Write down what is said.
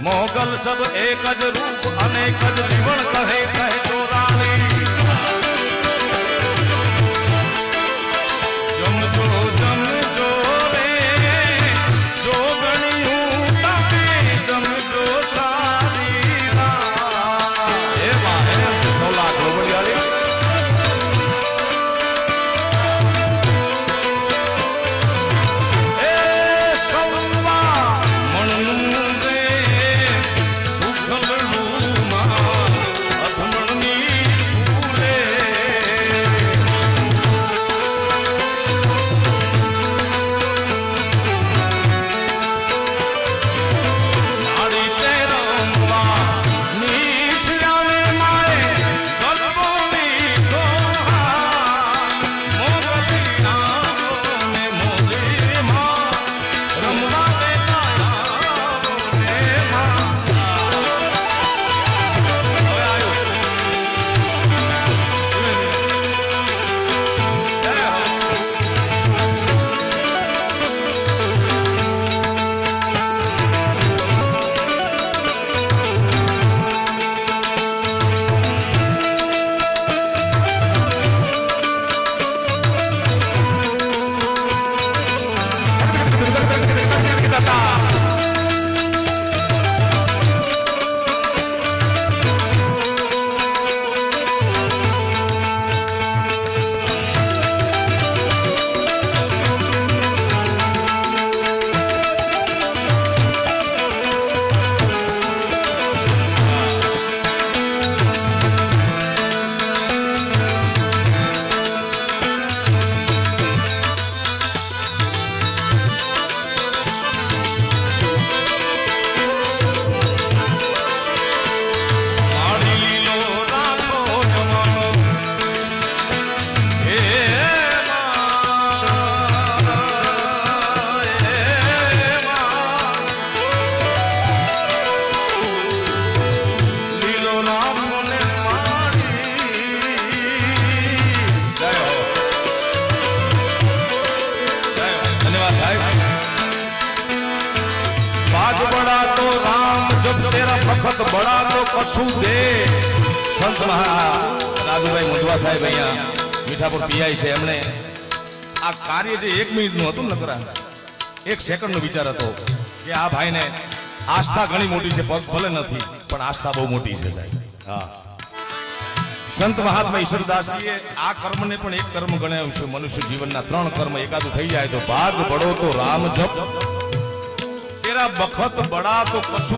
मोगल सब एक ज रूप अनेक ज जीवन कहे कहे तो रानी जम जो रे जो गणियों तापे जम जो सारी रात ए मारे नौला गोबड़ियाली वक्त बड़ा तो कछु दे संत राजूभाई मुंदवा साहेब अहिया मीठापुर पीआई છે એમણે આ કાર્ય જે 1 મિનિટનું હતું નકરા 1 સેકન્ડનો વિચાર હતો કે આ ભાઈને આસ્થા ઘણી મોટી છે પગ ભલે નથી પણ આસ્થા બહુ મોટી છે સાહેબ હા સંત મહાત્મા ઈશ્વરદાસજીએ આ કર્મને પણ એક કર્મ ગણાવ્યું છે મનુષ્ય જીવનના 3 કર્મ એકાદું થઈ જાય તો ભાગ બડો તો રામ જપ તેરા બખત બડા તો કछु